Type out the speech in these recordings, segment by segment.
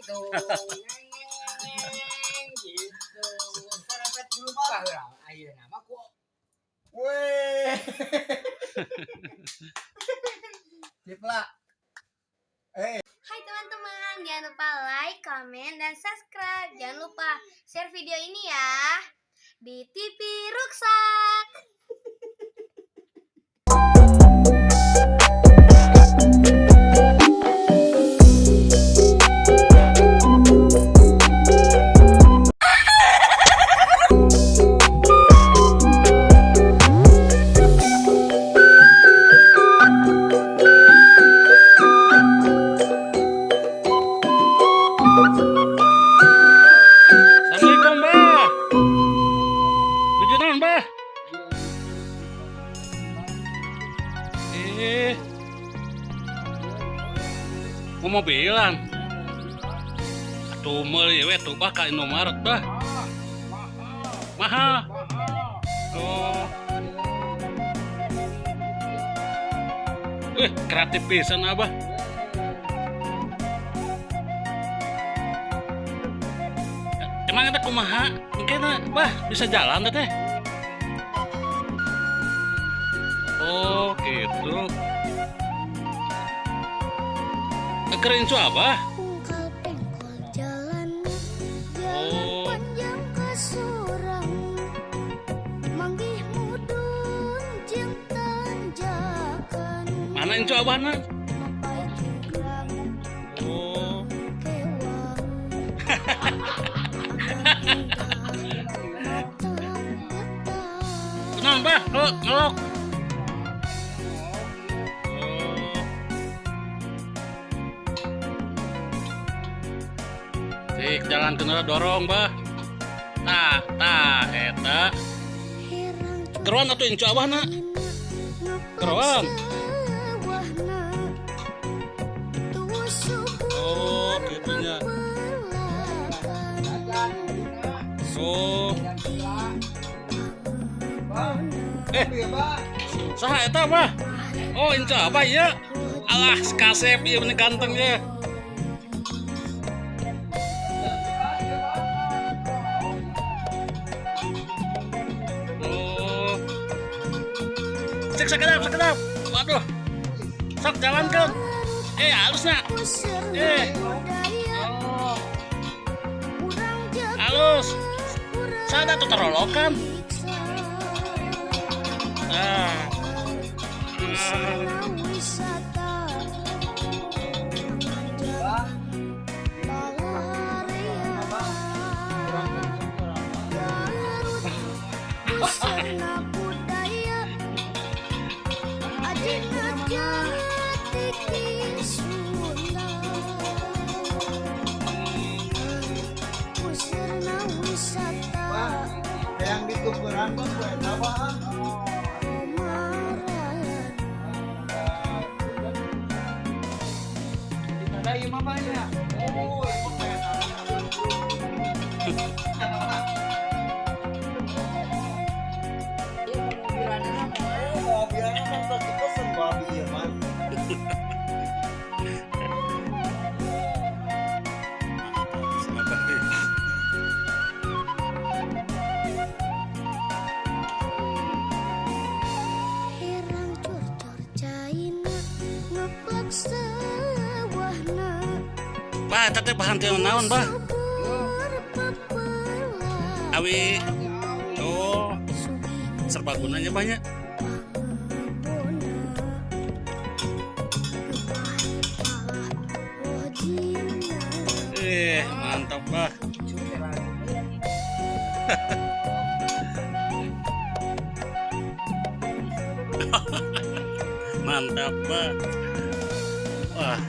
gitu. Gitu. Serempet dulu mah urang ayeuna mah ku. Weh. Cipla. Hai teman-teman, jangan lupa like, komen, dan subscribe. Jangan lupa share video ini ya di TV Ruksak. Assalamualaikum, Mbah. Bejenan, Mbah. Mau mobilan. Atuh meuli we tuh Bah ka Indomaret, Bah. Mahal. Oh. Kreatif pisan Abah. Emang ada kumaha? Mungkin Bah bisa jalan teh. Oh gitu. Keren cu Abah. Oh. Mana incu Abahna? Oh. Tenang Bah, ngelok. Cik, jalan kena dorong Bah. Eta. Keruan atuh incu Abahna. Keruan. Oh, gitunya. Oh. Saha eta Bah? Oh, incu Abah ya. Alah, kasep ieu meni ganteng ya. Sekedap. Waduh. Sok jalankan. Halusnya. Oh. Halus. Sada tuh terolokan. Yang ditukuran Bang gue apaan? Ada ieu mah banyak. Oh, itu kayak mobilnya kan pasti pesen babi ya, Man. Bah, teh bahan teh naon, Bah? Awi. Oh. Serbagunanya banyak. Mantap, Bah. Mantap, Bah. Wah.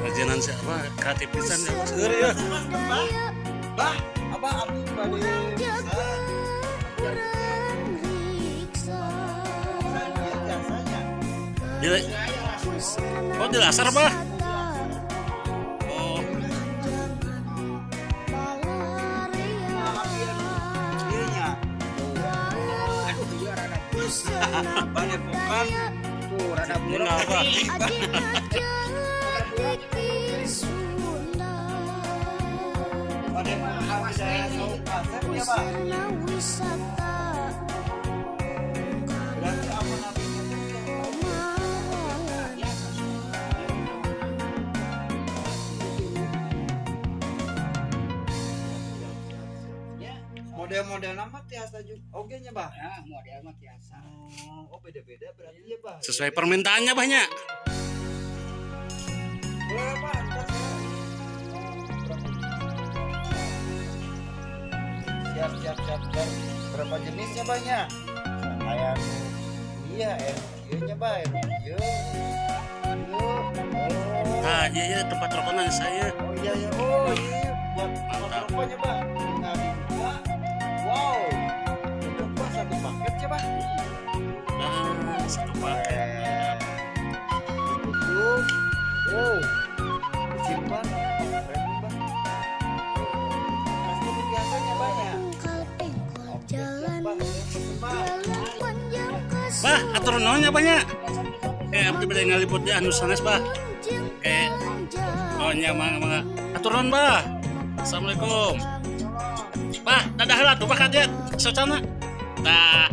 Rajinan siapa? Kreatif pisan ya. Seur ya. Bah, apa abdi bade Oh, di lasar, Bah. Oh. banyak bukan tuh rada buruk. Mode mah awas saya tahu kasep ya, Pak. Berarti apa nantinya tuh ya. Model-model nama tiasa juga. Oke nya, Bah. Ya, model mah biasa. Oh, beda-beda berarti ya, Bah. Sesuai permintaannya banyak. Boleh, Pak. Ntar saya. Siap. Dan berapa jenisnya banyak? Kayak iya, nya Bah, iya. Ah, iya tempat rokokan saya. Oh iya. Oh iya, buat rokoknya, Bah. Nah, Bah. Wow. Itu Bah satu paket ya, Bah. Ah, satu paket. Tutup. Wow. Simpan. Keren, Bah. Pasti biasanya banyak. Bah, atur naonnya banyak. Abdi bade ngaliput di anu sanes, Bah. Oh nya mangga. Atur naon, Bah. Assalamualaikum. Bah, dadah heula tuh Bah kadet. Socana. Tah.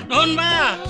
Nuhun, Bah.